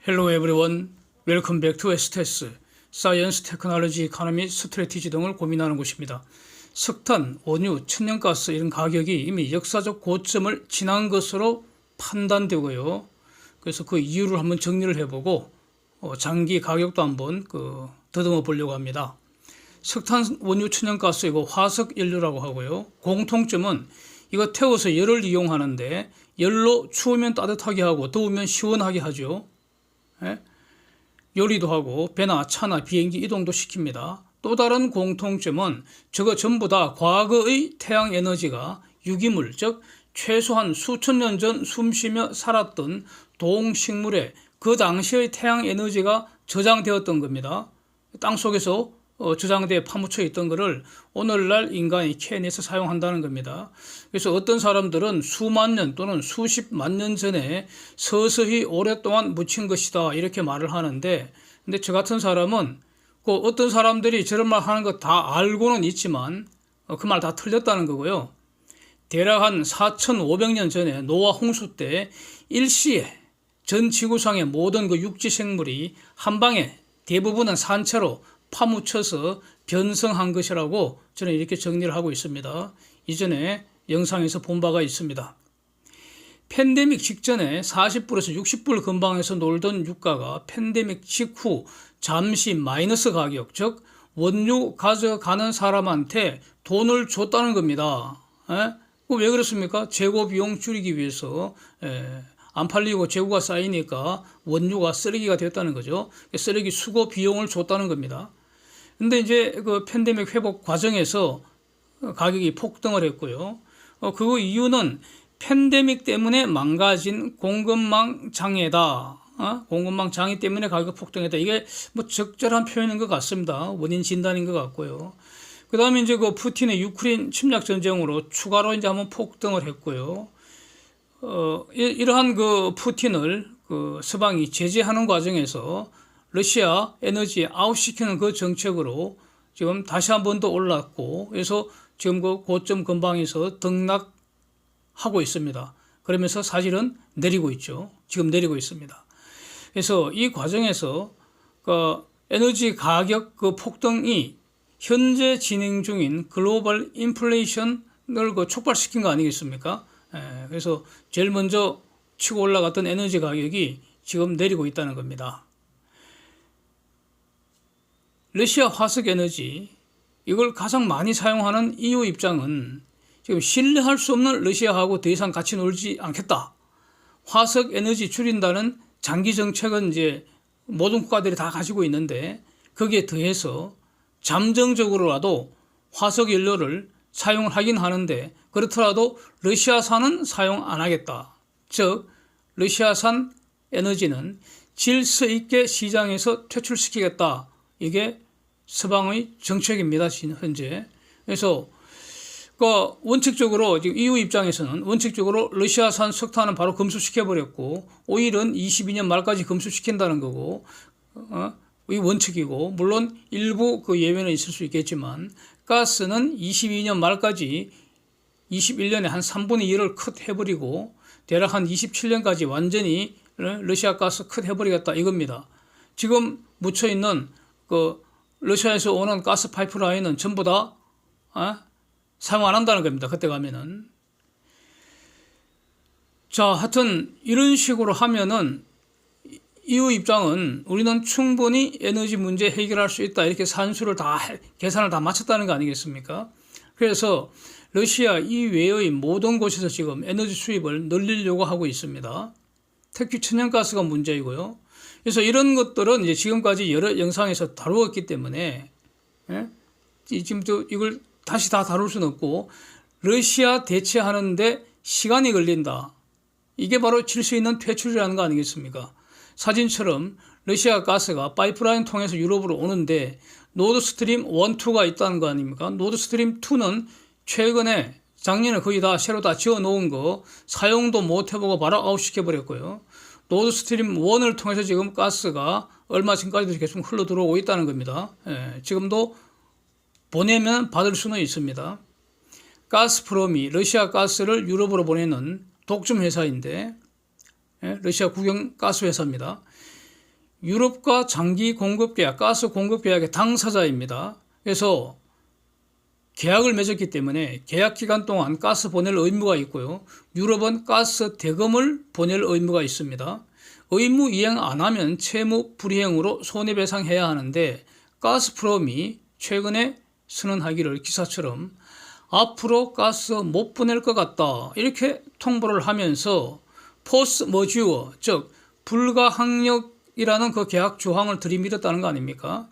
Hello everyone. Welcome back to STS. 사이언스, 테크놀로지, 이코노미, 스트래티지 등을 고민하는 곳입니다. 석탄, 원유, 천연가스 이런 가격이 이미 역사적 고점을 지난 것으로 판단되고요. 그래서 그 이유를 한번 정리를 해보고 장기 가격도 한번 더듬어 보려고 합니다. 석탄, 원유, 천연가스 이거 화석연료라고 하고요. 공통점은 이거 태워서 열을 이용하는데 열로 추우면 따뜻하게 하고 더우면 시원하게 하죠. 요리도 하고 배나 차나 비행기 이동도 시킵니다. 또 다른 공통점은 저거 전부 다 과거의 태양 에너지가 유기물, 즉 최소한 수천 년 전 숨쉬며 살았던 동식물에 그 당시의 태양 에너지가 저장되었던 겁니다. 땅 속에서 저장되어 파묻혀 있던 것을 오늘날 인간이 캐내서 사용한다는 겁니다. 그래서 어떤 사람들은 수만 년 또는 수십만 년 전에 서서히 오랫동안 묻힌 것이다 이렇게 말을 하는데, 근데 저 같은 사람은 어떤 사람들이 저런 말 하는 거 다 알고는 있지만 그 말 다 틀렸다는 거고요. 대략 한 4,500년 전에 노아 홍수 때 일시에 전 지구상의 모든 그 육지 생물이 한 방에 대부분은 산채로 파묻혀서 변성한 것이라고 저는 이렇게 정리를 하고 있습니다. 이전에 영상에서 본 바가 있습니다. 팬데믹 직전에 40불에서 60불 근방에서 놀던 유가가 팬데믹 직후 잠시 마이너스 가격, 즉 원유 가져가는 사람한테 돈을 줬다는 겁니다. 왜 그렇습니까? 재고 비용 줄이기 위해서. 안 팔리고 재고가 쌓이니까 원유가 쓰레기가 됐다는 거죠. 쓰레기 수거 비용을 줬다는 겁니다. 근데 이제 그 팬데믹 회복 과정에서 가격이 폭등을 했고요. 그 이유는 팬데믹 때문에 망가진 공급망 장애다. 공급망 장애 때문에 가격 폭등했다. 이게 뭐 적절한 표현인 것 같습니다. 원인 진단인 것 같고요. 그 다음에 이제 그 푸틴의 유크레인 침략 전쟁으로 추가로 이제 한번 폭등을 했고요. 이러한 그 푸틴을 서방이 제재하는 과정에서 러시아 에너지 아웃시키는 그 정책으로 지금 다시 한 번 더 올랐고, 그래서 지금 그 고점 근방에서 등락하고 있습니다. 그러면서 사실은 내리고 있죠. 지금 내리고 있습니다. 그래서 이 과정에서 에너지 가격 폭등이 현재 진행 중인 글로벌 인플레이션을 촉발시킨 거 아니겠습니까? 그래서 제일 먼저 치고 올라갔던 에너지 가격이 지금 내리고 있다는 겁니다. 러시아 화석에너지, 이걸 가장 많이 사용하는 EU 입장은 지금 신뢰할 수 없는 러시아하고 더 이상 같이 놀지 않겠다. 화석에너지 줄인다는 장기 정책은 이제 모든 국가들이 다 가지고 있는데, 거기에 더해서 잠정적으로라도 화석연료를 사용하긴 하는데, 그렇더라도 러시아산은 사용 안 하겠다. 즉 러시아산 에너지는 질서 있게 시장에서 퇴출시키겠다. 이게 서방의 정책입니다, 현재. 그래서 원칙적으로 지금 EU 입장에서는 원칙적으로 러시아산 석탄은 바로 금수시켜버렸고, 오일은 22년 말까지 금수시킨다는 거고, 이 원칙이고, 물론 일부 예외는 있을 수 있겠지만 가스는 22년 말까지 21년에 한 3분의 1을 컷 해버리고 대략 한 27년까지 완전히 러시아 가스 컷 해버리겠다 이겁니다. 지금 묻혀있는 러시아에서 오는 가스 파이프라인은 전부 다 사용 안 한다는 겁니다. 그때 가면은. 자, 하여튼 이런 식으로 하면은 EU 입장은 우리는 충분히 에너지 문제 해결할 수 있다, 이렇게 산수를 다 계산을 다 마쳤다는 거 아니겠습니까? 그래서 러시아 이외의 모든 곳에서 지금 에너지 수입을 늘리려고 하고 있습니다. 특히 천연가스가 문제이고요. 그래서 이런 것들은 이제 지금까지 여러 영상에서 다루었기 때문에 지금 이걸 다시 다 다룰 수는 없고, 러시아 대체하는데 시간이 걸린다. 이게 바로 질서 있는 퇴출이라는 거 아니겠습니까? 사진처럼 러시아 가스가 파이프라인 통해서 유럽으로 오는데 노드스트림 1, 2가 있다는 거 아닙니까? 노드스트림 2는 최근에 작년에 거의 다 새로 다 지어 놓은 거 사용도 못 해보고 바로 아웃시켜버렸고요. 노드스트림 1을 통해서 지금 가스가 얼마 전까지도 계속 흘러 들어오고 있다는 겁니다. 지금도 보내면 받을 수는 있습니다. 가스프롬이 러시아 가스를 유럽으로 보내는 독점 회사인데, 러시아 국영 가스 회사입니다. 유럽과 장기 공급 계약, 가스 공급 계약의 당사자입니다. 그래서 계약을 맺었기 때문에 계약 기간 동안 가스 보낼 의무가 있고요. 유럽은 가스 대금을 보낼 의무가 있습니다. 의무 이행 안 하면 채무 불이행으로 손해배상해야 하는데 가스프롬이 최근에 선언하기를 기사처럼 앞으로 가스 못 보낼 것 같다 이렇게 통보를 하면서 포스 머지어 즉 불가항력이라는 그 계약 조항을 들이밀었다는 거 아닙니까?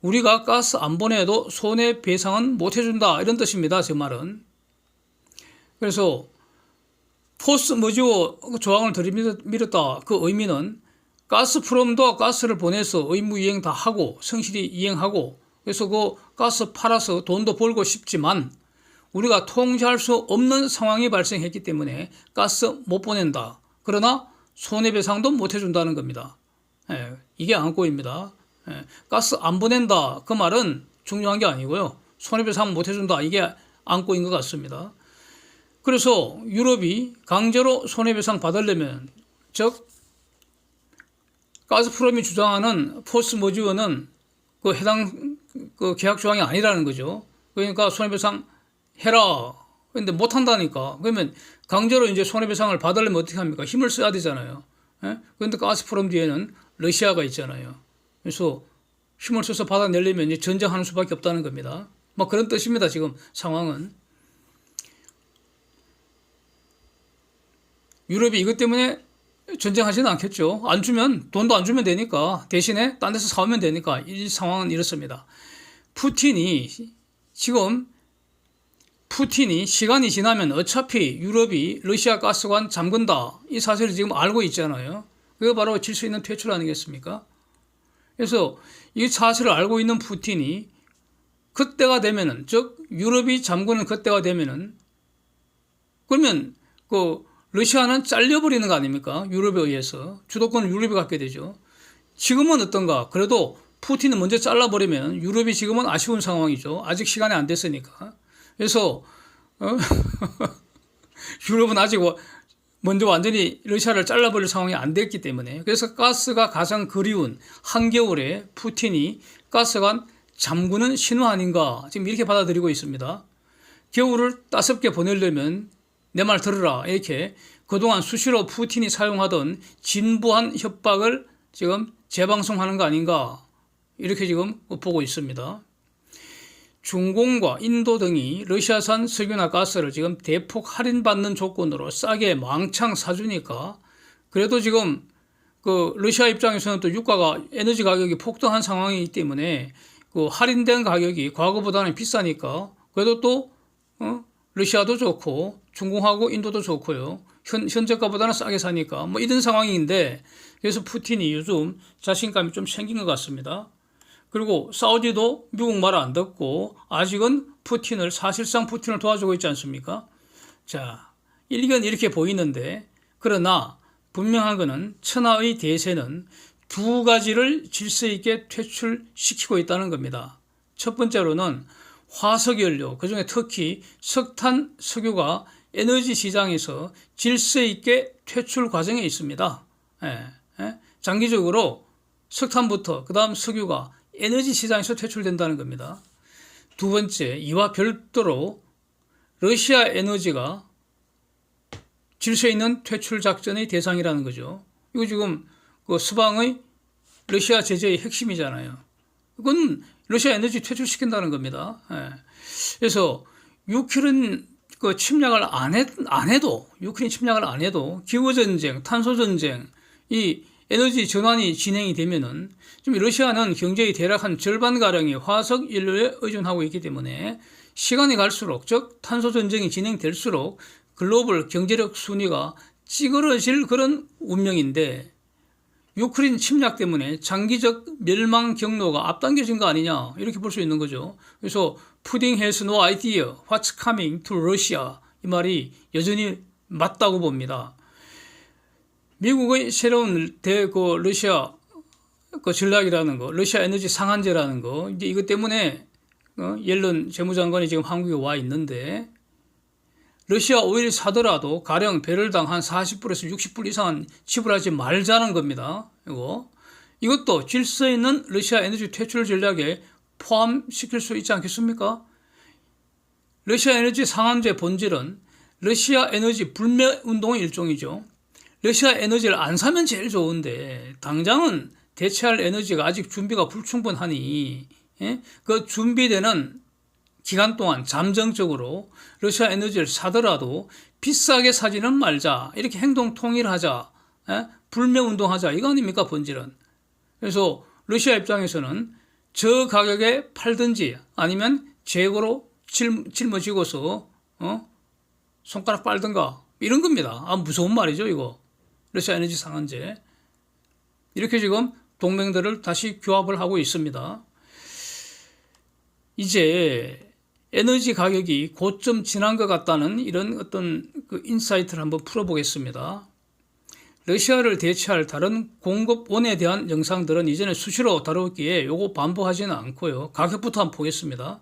우리가 가스 안 보내도 손해배상은 못 해준다 이런 뜻입니다. 제 말은. 그래서 포스 머지어 조항을 들이밀었다 그 의미는 가스프롬도 가스를 보내서 의무 이행 다 하고 성실히 이행하고 그래서 그 가스 팔아서 돈도 벌고 싶지만 우리가 통제할 수 없는 상황이 발생했기 때문에 가스 못 보낸다. 그러나 손해배상도 못 해준다는 겁니다. 이게 안고입니다. 가스 안 보낸다 그 말은 중요한 게 아니고요. 손해배상 못 해준다 이게 안고인 것 같습니다. 그래서 유럽이 강제로 손해배상 받으려면 즉 가스프롬이 주장하는 포스 머지어는 그 해당 그 계약 조항이 아니라는 거죠. 그러니까 손해배상 해라. 근데 못 한다니까. 그러면 강제로 이제 손해배상을 받으려면 어떻게 합니까? 힘을 써야 되잖아요. 그런데 가스프롬 뒤에는 러시아가 있잖아요. 그래서 힘을 써서 받아내려면 이제 전쟁하는 수밖에 없다는 겁니다. 뭐 그런 뜻입니다. 지금 상황은. 유럽이 이것 때문에 전쟁하지는 않겠죠. 안 주면 돈도 안 주면 되니까 대신에 딴 데서 사오면 되니까 이 상황은 이렇습니다. 푸틴이 시간이 지나면 어차피 유럽이 러시아 가스관 잠근다 이 사실을 지금 알고 있잖아요. 그게 바로 질서 있는 퇴출 아니겠습니까? 그래서 이 사실을 알고 있는 푸틴이 그때가 되면은 즉 유럽이 잠그는 그때가 되면은 그러면 그 러시아는 잘려버리는 거 아닙니까? 유럽에 의해서. 주도권을 유럽이 갖게 되죠. 지금은 어떤가? 그래도 푸틴을 먼저 잘라버리면 유럽이 지금은 아쉬운 상황이죠. 아직 시간이 안 됐으니까. 그래서 유럽은 아직 먼저 완전히 러시아를 잘라버릴 상황이 안 됐기 때문에 그래서 가스가 가장 그리운 한겨울에 푸틴이 가스관 잠그는 신호 아닌가 지금 이렇게 받아들이고 있습니다. 겨울을 따숩게 보내려면 내 말 들으라 이렇게 그동안 수시로 푸틴이 사용하던 진부한 협박을 지금 재방송하는 거 아닌가 이렇게 지금 보고 있습니다. 중공과 인도 등이 러시아산 석유나 가스를 지금 대폭 할인받는 조건으로 싸게 망창 사주니까 그래도 지금 그 러시아 입장에서는 또 유가가 에너지 가격이 폭등한 상황이기 때문에 그 할인된 가격이 과거보다는 비싸니까 그래도 또 러시아도 좋고 중공하고 인도도 좋고요. 현재가보다는 싸게 사니까 뭐 이런 상황인데 그래서 푸틴이 요즘 자신감이 좀 생긴 것 같습니다. 그리고 사우디도 미국 말 안 듣고 아직은 사실상 푸틴을 도와주고 있지 않습니까? 자, 일견 이렇게 보이는데 그러나 분명한 것은 천하의 대세는 두 가지를 질서 있게 퇴출시키고 있다는 겁니다. 첫 번째로는 화석연료, 그중에 특히 석탄, 석유가 에너지 시장에서 질서 있게 퇴출 과정에 있습니다. 장기적으로 석탄부터 그다음 석유가 에너지 시장에서 퇴출된다는 겁니다. 두 번째, 이와 별도로 러시아 에너지가 질서 있는 퇴출 작전의 대상이라는 거죠. 이거 지금 그 서방의 러시아 제재의 핵심이잖아요. 이건 러시아 에너지 퇴출시킨다는 겁니다. 그래서 유크레인 침략을 유크레인 침략을 안 해도 기후전쟁, 탄소전쟁, 이 에너지 전환이 진행이 되면은 지금 러시아는 경제의 대략 한 절반가량이 화석 연료에 의존하고 있기 때문에 시간이 갈수록 즉 탄소전쟁이 진행될수록 글로벌 경제력 순위가 찌그러질 그런 운명인데 유크레인 침략 때문에 장기적 멸망 경로가 앞당겨진 거 아니냐 이렇게 볼 수 있는 거죠. 그래서 Putin has no idea what's coming to Russia 이 말이 여전히 맞다고 봅니다. 미국의 새로운 러시아 전략이라는 거, 러시아 에너지 상한제라는 거 이제 이것 때문에 옐런 재무장관이 지금 한국에 와 있는데 러시아 오일 사더라도 가령 배럴당 한 40불에서 60불 이상은 지불하지 말자는 겁니다. 이거 이것도 질서 있는 러시아 에너지 퇴출 전략에 포함시킬 수 있지 않겠습니까? 러시아 에너지 상한제 본질은 러시아 에너지 불매 운동의 일종이죠. 러시아 에너지를 안 사면 제일 좋은데 당장은 대체할 에너지가 아직 준비가 불충분하니 그 준비되는 기간 동안 잠정적으로 러시아 에너지를 사더라도 비싸게 사지는 말자. 이렇게 행동 통일하자. 불매 운동하자. 이거 아닙니까 본질은. 그래서 러시아 입장에서는 저 가격에 팔든지 아니면 재고로 짊어지고서 손가락 빨든가 이런 겁니다. 아, 무서운 말이죠 이거. 러시아 에너지 상한제. 이렇게 지금 동맹들을 다시 규합을 하고 있습니다. 이제 에너지 가격이 고점 지난 것 같다는 이런 어떤 그 인사이트를 한번 풀어보겠습니다. 러시아를 대체할 다른 공급원에 대한 영상들은 이전에 수시로 다뤘기에 요거 반복하지는 않고요. 가격부터 한번 보겠습니다.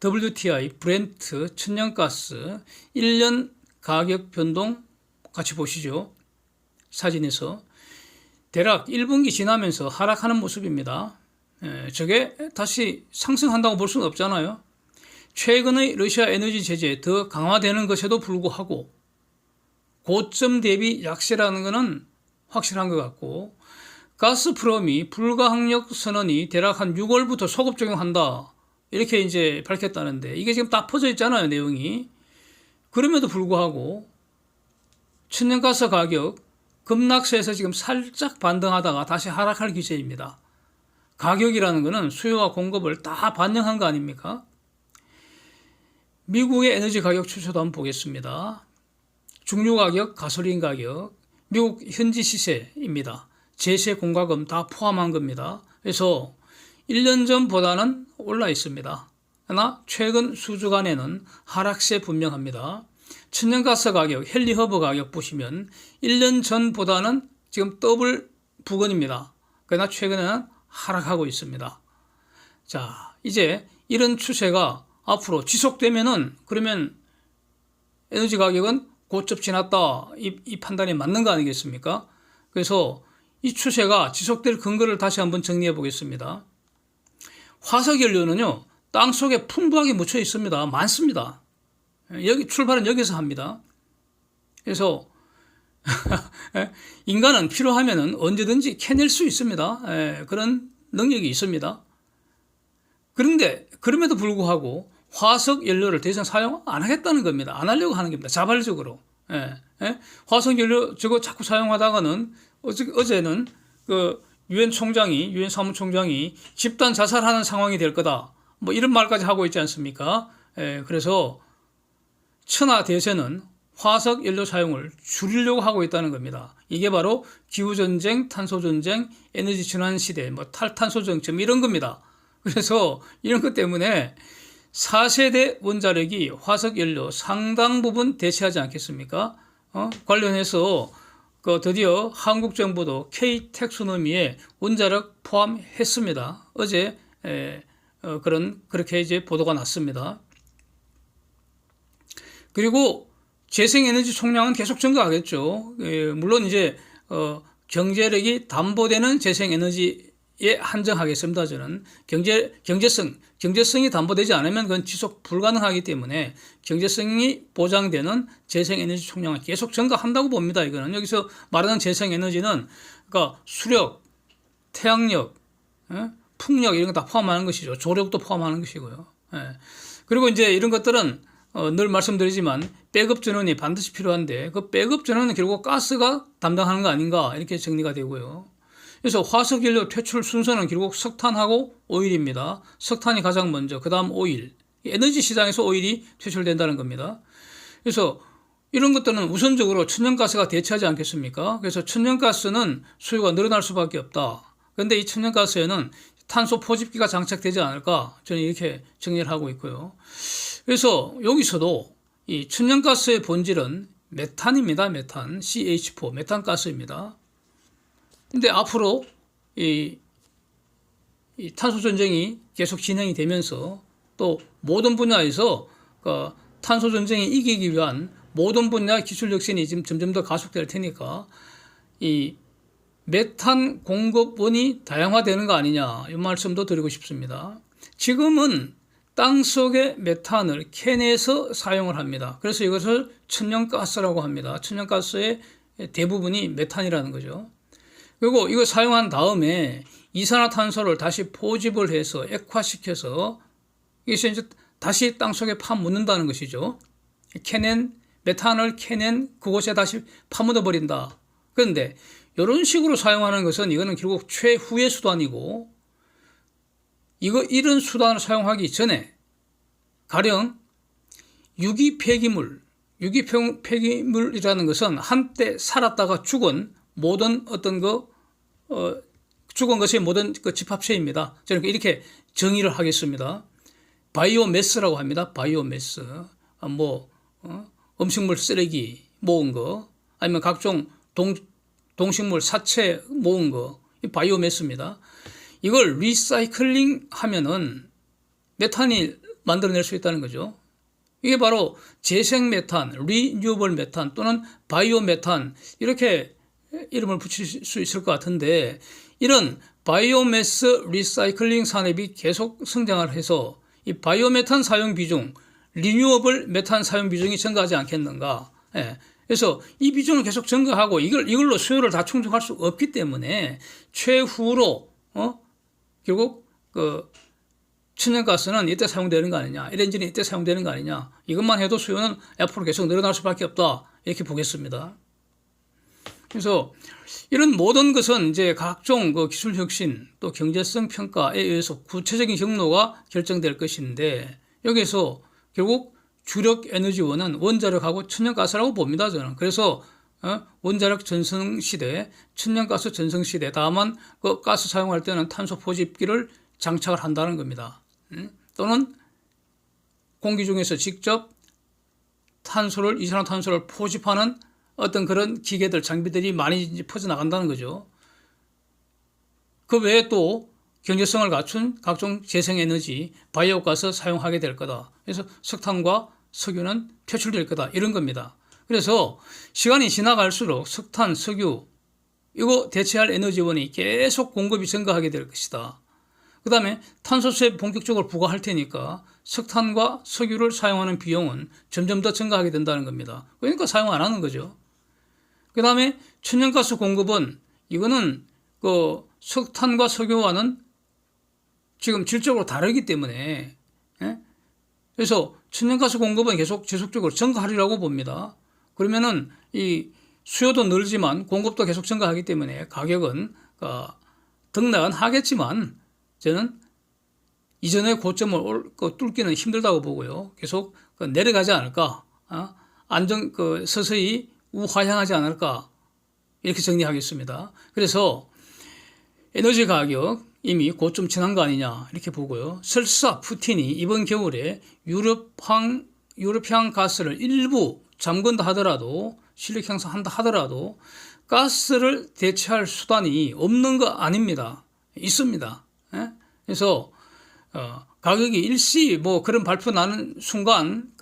WTI, 브렌트, 천연가스 1년 가격 변동 같이 보시죠. 사진에서 대략 1분기 지나면서 하락하는 모습입니다. 저게 다시 상승한다고 볼 수는 없잖아요. 최근의 러시아 에너지 제재 더 강화되는 것에도 불구하고 고점 대비 약세라는 것은 확실한 것 같고 가스프롬이 불가항력 선언이 대략 한 6월부터 소급 적용한다 이렇게 이제 밝혔다는데 이게 지금 딱 퍼져 있잖아요 내용이. 그럼에도 불구하고 천연가스 가격 급락세에서 지금 살짝 반등하다가 다시 하락할 기세입니다. 가격이라는 것은 수요와 공급을 다 반영한 거 아닙니까? 미국의 에너지 가격 추세도 한번 보겠습니다. 중유 가격, 가솔린 가격, 미국 현지 시세입니다. 제세 공과금 다 포함한 겁니다. 그래서 1년 전보다는 올라 있습니다. 그러나 최근 수주간에는 하락세 분명합니다. 천연가스 가격, 헨리허브 가격 보시면 1년 전보다는 지금 더블 부근입니다. 그러나 최근에는 하락하고 있습니다. 자, 이제 이런 추세가 앞으로 지속되면은 그러면 에너지 가격은 고점 지났다 이 판단이 맞는 거 아니겠습니까? 그래서 이 추세가 지속될 근거를 다시 한번 정리해 보겠습니다. 화석연료는요 땅속에 풍부하게 묻혀 있습니다. 많습니다. 여기 출발은 여기서 합니다. 그래서 인간은 필요하면은 언제든지 캐낼 수 있습니다. 그런 능력이 있습니다. 그런데 그럼에도 불구하고 화석 연료를 더 이상 사용 안 하겠다는 겁니다. 안 하려고 하는 겁니다. 자발적으로. 화석 연료 저거 자꾸 사용하다가는 어제는 그 유엔 사무총장이 집단 자살하는 상황이 될 거다. 뭐 이런 말까지 하고 있지 않습니까? 그래서 천하 대세는 화석 연료 사용을 줄이려고 하고 있다는 겁니다. 이게 바로 기후전쟁, 탄소전쟁, 에너지 전환 시대, 뭐 탈탄소 정점 이런 겁니다. 그래서 이런 것 때문에 4세대 원자력이 화석 연료 상당 부분 대체하지 않겠습니까? 관련해서 드디어 한국 정부도 K 텍소노미에 원자력 포함했습니다. 어제 그렇게 이제 보도가 났습니다. 그리고 재생에너지 총량은 계속 증가하겠죠. 물론 이제 경제력이 담보되는 재생에너지에 한정하겠습니다. 저는 경제성이 담보되지 않으면 그건 지속 불가능하기 때문에 경제성이 보장되는 재생에너지 총량은 계속 증가한다고 봅니다. 이거는 여기서 말하는 재생에너지는 그러니까 수력, 태양력, 풍력 이런 거 다 포함하는 것이죠. 조력도 포함하는 것이고요. 그리고 이제 이런 것들은 늘 말씀드리지만 백업 전원이 반드시 필요한데 그 백업 전원은 결국 가스가 담당하는 거 아닌가 이렇게 정리가 되고요. 그래서 화석연료 퇴출 순서는 결국 석탄하고 오일입니다. 석탄이 가장 먼저, 그 다음 오일. 에너지 시장에서 오일이 퇴출된다는 겁니다. 그래서 이런 것들은 우선적으로 천연가스가 대체하지 않겠습니까? 그래서 천연가스는 수요가 늘어날 수밖에 없다. 그런데 이 천연가스에는 탄소 포집기가 장착되지 않을까 저는 이렇게 정리를 하고 있고요. 그래서 여기서도 이 천연가스의 본질은 메탄입니다. 메탄, CH4, 메탄가스입니다. 근데 앞으로 이 탄소 전쟁이 계속 진행이 되면서 또 모든 분야에서 탄소 전쟁이 이기기 위한 모든 분야 기술 혁신이 지금 점점 더 가속될 테니까 이 메탄 공급원이 다양화되는 거 아니냐 이 말씀도 드리고 싶습니다. 지금은 땅속의 메탄을 캐내서 사용을 합니다. 그래서 이것을 천연가스라고 합니다. 천연가스의 대부분이 메탄이라는 거죠. 그리고 이거 사용한 다음에 이산화탄소를 다시 포집을 해서 액화시켜서 이것이 이제 다시 땅속에 파묻는다는 것이죠. 메탄을 캐낸 그곳에 다시 파묻어 버린다. 그런데 이런 식으로 사용하는 것은 이거는 결국 최후의 수단이고, 이런 수단을 사용하기 전에 가령 유기폐기물이라는 것은 한때 살았다가 죽은 모든 죽은 것의 모든 집합체입니다. 저는 이렇게 정의를 하겠습니다. 바이오매스라고 합니다. 바이오매스. 음식물 쓰레기 모은 거, 아니면 각종 동식물 사체 모은 거, 이 바이오매스입니다. 이걸 리사이클링 하면은 메탄이 만들어낼 수 있다는 거죠. 이게 바로 재생 메탄, 리뉴얼 메탄 또는 바이오 메탄 이렇게 이름을 붙일 수 있을 것 같은데, 이런 바이오매스 리사이클링 산업이 계속 성장을 해서 이 바이오 메탄 사용 비중, 리뉴얼 메탄 사용 비중이 증가하지 않겠는가. 그래서 이 비중을 계속 증가하고 이걸로 수요를 다 충족할 수 없기 때문에 최후로 결국 천연가스는 이때 사용되는 거 아니냐, LNG는 이때 사용되는 거 아니냐, 이것만 해도 수요는 앞으로 계속 늘어날 수밖에 없다 이렇게 보겠습니다. 그래서 이런 모든 것은 이제 각종 기술 혁신 또 경제성 평가에 의해서 구체적인 경로가 결정될 것인데, 여기서 결국 주력 에너지원은 원자력하고 천연가스라고 봅니다, 저는. 그래서 원자력 전성시대, 천연가스 전성시대, 다만 그 가스 사용할 때는 탄소 포집기를 장착을 한다는 겁니다. 또는 공기 중에서 직접 이산화탄소를 포집하는 어떤 그런 기계들, 장비들이 많이 퍼져나간다는 거죠. 그 외에 또 경제성을 갖춘 각종 재생에너지, 바이오가스 사용하게 될 거다. 그래서 석탄과 석유는 퇴출될 거다. 이런 겁니다. 그래서 시간이 지나갈수록 석탄, 석유 이거 대체할 에너지원이 계속 공급이 증가하게 될 것이다. 그 다음에 탄소세 본격적으로 부과할 테니까 석탄과 석유를 사용하는 비용은 점점 더 증가하게 된다는 겁니다. 그러니까 사용 안 하는 거죠. 그 다음에 천연가스 공급은 이거는 석탄과 석유와는 지금 질적으로 다르기 때문에, 그래서 천연가스 공급은 계속 지속적으로 증가하리라고 봅니다. 그러면은 이 수요도 늘지만 공급도 계속 증가하기 때문에 가격은 등락은 하겠지만 저는 이전의 고점을 뚫기는 힘들다고 보고요. 계속 내려가지 않을까, 서서히 우하향하지 않을까 이렇게 정리하겠습니다. 그래서 에너지 가격 이미 고점 지난 거 아니냐 이렇게 보고요. 설사 푸틴이 이번 겨울에 유럽향 가스를 일부 잠근다 하더라도, 실력 향상한다 하더라도 가스를 대체할 수단이 없는 거 아닙니다. 있습니다. 그래서 가격이 일시 그런 발표 나는 순간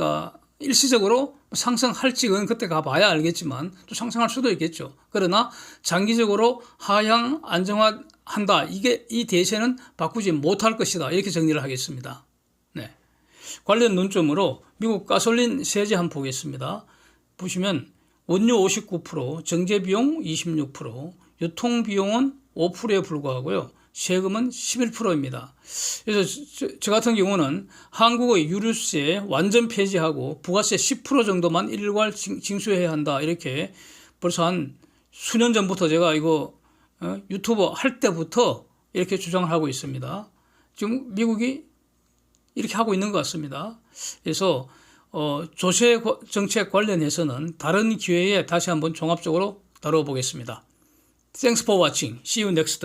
일시적으로 상승할지 그건 그때 가봐야 알겠지만 또 상승할 수도 있겠죠. 그러나 장기적으로 하향 안정화한다. 이 대세는 바꾸지 못할 것이다. 이렇게 정리를 하겠습니다. 네. 관련 논점으로 미국 가솔린 세제 한번 보겠습니다. 보시면 원료 59%, 정제비용 26%, 유통비용은 5%에 불과하고요. 세금은 11%입니다. 그래서 저 같은 경우는 한국의 유류세 완전 폐지하고 부가세 10% 정도만 일괄 징수해야 한다. 이렇게 벌써 한 수년 전부터 제가 이거 유튜버 할 때부터 이렇게 주장을 하고 있습니다. 지금 미국이 이렇게 하고 있는 것 같습니다. 그래서 조세 정책 관련해서는 다른 기회에 다시 한번 종합적으로 다뤄보겠습니다. Thanks for watching. See you next.